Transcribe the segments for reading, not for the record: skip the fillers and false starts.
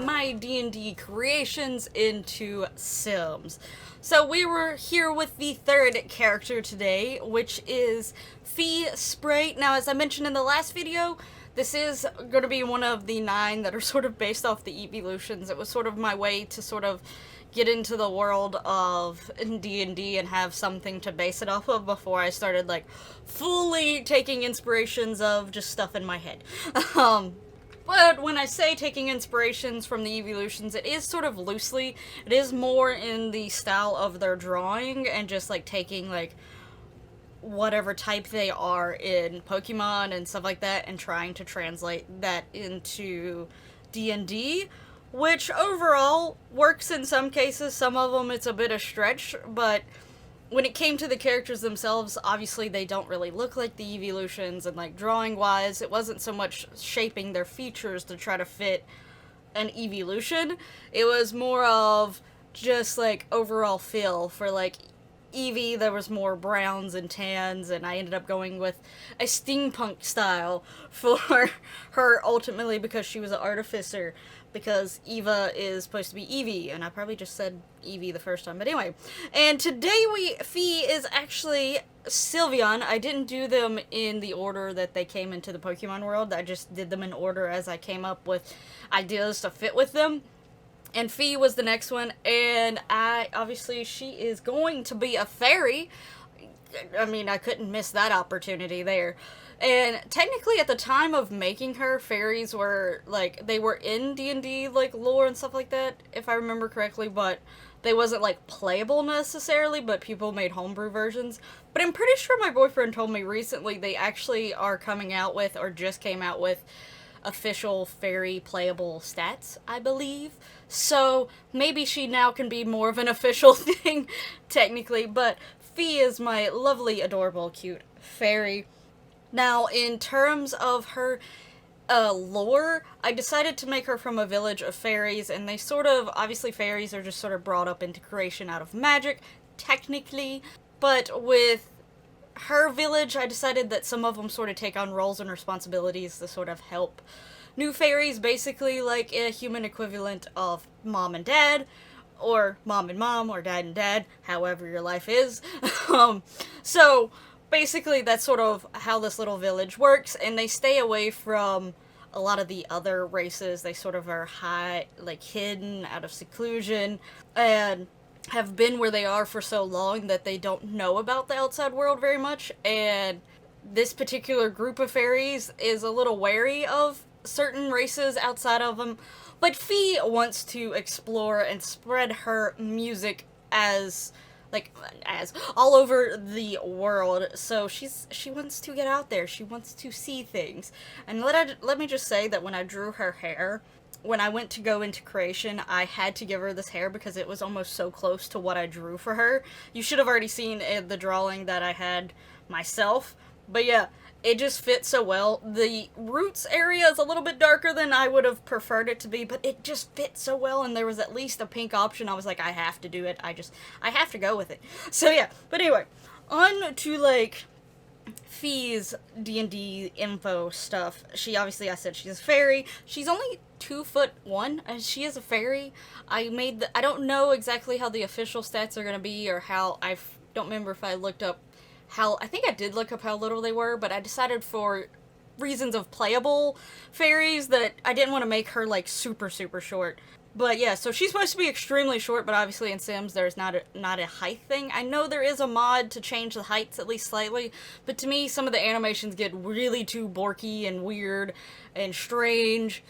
my D&D creations into Sims. So we were here with the third character today, which is Fee Sprite. Now, as I mentioned in the last video, this is going to be one of the 9 that are sort of based off the evolutions. It was sort of my way to sort of get into the world of D&D and have something to base it off of before I started, like, fully taking inspirations of just stuff in my head. But when I say taking inspirations from the evolutions, it is sort of loosely. It is more in the style of their drawing and just, like, taking, like, whatever type they are in Pokemon and stuff like that and trying to translate that into D&D, which overall works in some cases. Some of them it's a bit of stretch, but when it came to the characters themselves, obviously they don't really look like the evolutions, and like drawing wise, it wasn't so much shaping their features to try to fit an evolution. It was more of just like overall feel. For like Eevee, there was more browns and tans, and I ended up going with a steampunk style for her ultimately because she was an artificer, because Eva is supposed to be Eevee, and I probably just said Eevee the first time, but anyway. And today Fee is actually Sylveon. I didn't do them in the order that they came into the Pokemon world. I just did them in order as I came up with ideas to fit with them. And Fee was the next one, and obviously she is going to be a fairy. I mean, I couldn't miss that opportunity there. And technically at the time of making her, fairies were, like, they were in D&D, like, lore and stuff like that, if I remember correctly, but they wasn't, like, playable necessarily, but people made homebrew versions. But I'm pretty sure my boyfriend told me recently they actually are coming out with, or just came out with, official fairy playable stats, I believe. So maybe she now can be more of an official thing, technically, but Fee is my lovely, adorable, cute fairy. Now, in terms of her lore, I decided to make her from a village of fairies, and they sort of, obviously fairies are just sort of brought up into creation out of magic, technically, but with her village, I decided that some of them sort of take on roles and responsibilities to sort of help new fairies, basically like a human equivalent of mom and dad, or mom and mom, or dad and dad, however your life is. So basically that's sort of how this little village works, and they stay away from a lot of the other races. They sort of are hidden out of seclusion, and have been where they are for so long that they don't know about the outside world very much, and this particular group of fairies is a little wary of certain races outside of them. But Fee wants to explore and spread her music as all over the world. So she wants to get out there. She wants to see things. And let me just say that when I drew her hair, when I went to go into creation, I had to give her this hair because it was almost so close to what I drew for her. You should have already seen the drawing that I had myself. But yeah, it just fits so well. The roots area is a little bit darker than I would have preferred it to be, but it just fits so well, and there was at least a pink option. I was like, I have to do it. I have to go with it. So yeah, but anyway, on to, like, Fee's D&D info stuff. She obviously, I said she's a fairy. She's only 2'1", and she is a fairy. I don't know exactly how the official stats are gonna be, or how, I don't remember if I looked up how, I think I did look up how little they were, but I decided for reasons of playable fairies that I didn't want to make her, like, super, super short. But yeah, so she's supposed to be extremely short, but obviously in Sims there's not a height thing. I know there is a mod to change the heights at least slightly, but to me some of the animations get really too borky and weird and strange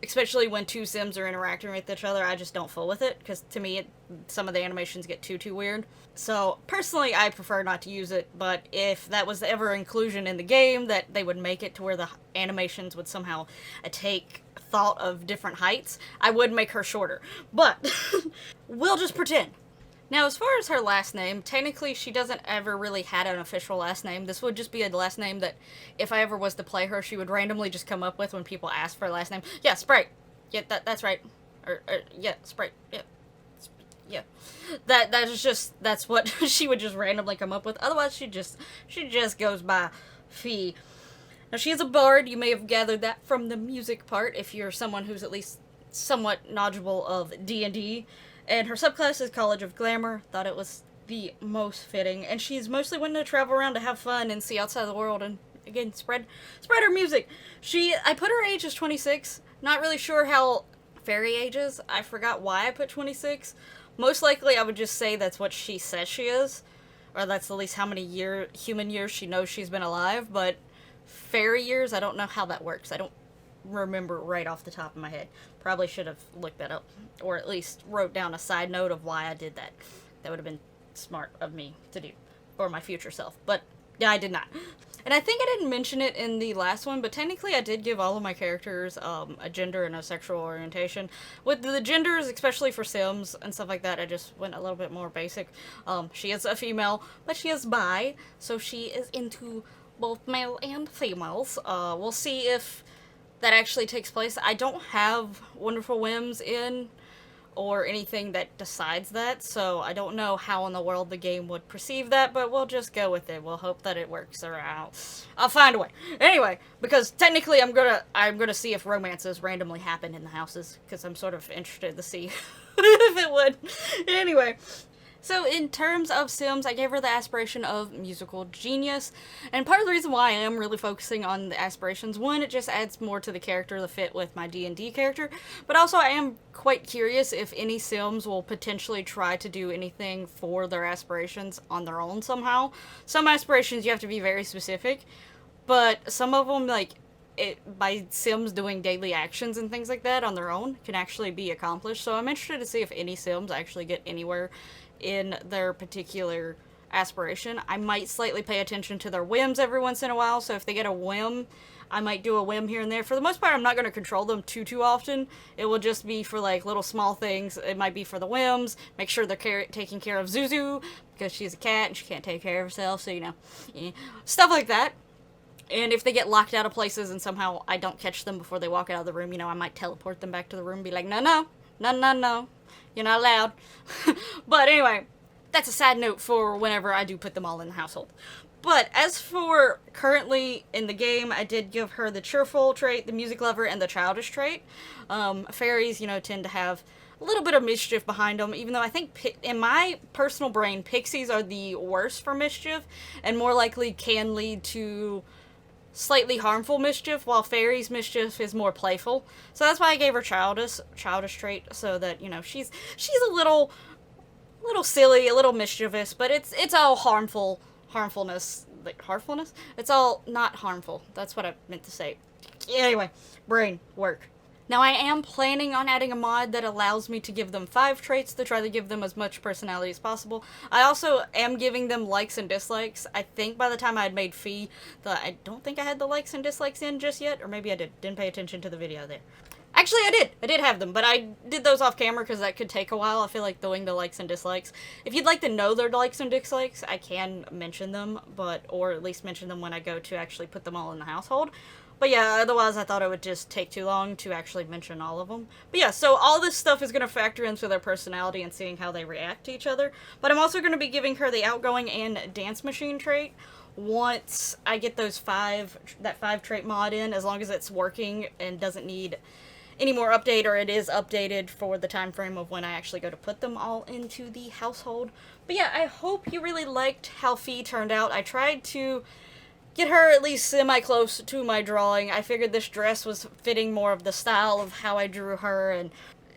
especially when two Sims are interacting with each other. I just don't fool with it, because to me some of the animations get too weird. So personally I prefer not to use it, but if that was ever inclusion in the game, that they would make it to where the animations would somehow take thought of different heights, I would make her shorter. But we'll just pretend. Now, as far as her last name, technically she doesn't ever really had an official last name. This would just be a last name that if I ever was to play her, she would randomly just come up with when people ask for a last name. Yeah, Sprite. Yeah, that's right. Yeah, Sprite. Yeah. Yeah. That's what she would just randomly come up with. Otherwise, she just goes by Fee. Now, she is a bard. You may have gathered that from the music part, if you're someone who's at least somewhat knowledgeable of D&D, and her subclass is College of Glamour. Thought it was the most fitting, and she's mostly wanting to travel around to have fun and see outside the world and again spread her music. I put her age as 26. Not really sure how Fairy ages. I forgot why I put 26. Most likely I would just say that's what she says she is, or that's at least how many human years she knows she's been alive, but Fairy years, I don't know how that works. I don't remember right off the top of my head. Probably should have looked that up, or at least wrote down a side note of why I did that. That would have been smart of me to do, or my future self, but yeah, I did not. And I think I didn't mention it in the last one, but technically I did give all of my characters a gender and a sexual orientation. With the genders, especially for Sims and stuff like that, I just went a little bit more basic. She is a female, but she is bi, so she is into both male and females. We'll see if that actually takes place. I don't have Wonderful Whims in, or anything that decides that, so I don't know how in the world the game would perceive that, but we'll just go with it. We'll hope that it works around. I'll find a way. Anyway, because technically I'm gonna see if romances randomly happen in the houses, because I'm sort of interested to see if it would. Anyway. So in terms of Sims, I gave her the aspiration of musical genius, and part of the reason why I am really focusing on the aspirations, one, it just adds more to the character to fit with my D&D character, but also I am quite curious if any Sims will potentially try to do anything for their aspirations on their own somehow. Some aspirations you have to be very specific, but some of them, like, by Sims doing daily actions and things like that on their own can actually be accomplished, so I'm interested to see if any Sims actually get anywhere in their particular aspiration. I might slightly pay attention to their whims every once in a while, so if they get a whim, I might do a whim here and there. For the most part, I'm not going to control them too often. It will just be for, like, little small things. It might be for the whims, make sure they're taking care of Zuzu, because she's a cat and she can't take care of herself, so, you know, stuff like that. And if they get locked out of places and somehow I don't catch them before they walk out of the room, you know, I might teleport them back to the room and be like, no, you're not allowed. But anyway, that's a side note for whenever I do put them all in the household. But as for currently in the game, I did give her the cheerful trait, the music lover, and the childish trait. Fairies, you know, tend to have a little bit of mischief behind them, even though I think in my personal brain, pixies are the worst for mischief and more likely can lead to slightly harmful mischief, while fairies' mischief is more playful. So that's why I gave her childish trait, so that, you know, she's a little silly, a little mischievous, but it's all harmfulness. It's all not harmful. That's what I meant to say. Anyway, brain work. Now, I am planning on adding a mod that allows me to give them 5 traits to try to give them as much personality as possible. I also am giving them likes and dislikes. I think by the time I had made Fee, I don't think I had the likes and dislikes in just yet, or maybe I didn't pay attention to the video there. Actually, I did have them, but I did those off camera because that could take a while. I feel like doing the likes and dislikes. If you'd like to know their likes and dislikes, I can mention them, or at least mention them when I go to actually put them all in the household. But yeah, otherwise I thought it would just take too long to actually mention all of them. But yeah, so all this stuff is going to factor into their personality and seeing how they react to each other. But I'm also going to be giving her the outgoing and dance machine trait once I get that 5 trait mod in, as long as it's working and doesn't need any more update, or it is updated for the time frame of when I actually go to put them all into the household. But yeah, I hope you really liked how Fee turned out. I tried to get her at least semi-close to my drawing. I figured this dress was fitting more of the style of how I drew her, and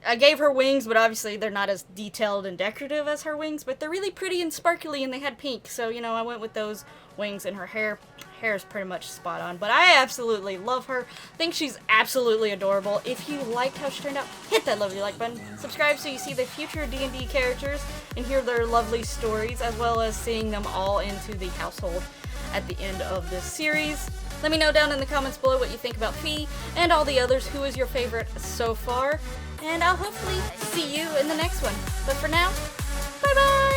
I gave her wings, but obviously they're not as detailed and decorative as her wings, but they're really pretty and sparkly, and they had pink, so, you know, I went with those wings, and her hair is pretty much spot on. But I absolutely love her. Think she's absolutely adorable. If you liked how she turned out, hit that lovely like button. Subscribe so you see the future D&D characters and hear their lovely stories, as well as seeing them all into the household at the end of this series. Let me know down in the comments below what you think about Fee and all the others. Who is your favorite so far? And I'll hopefully see you in the next one. But for now, bye bye!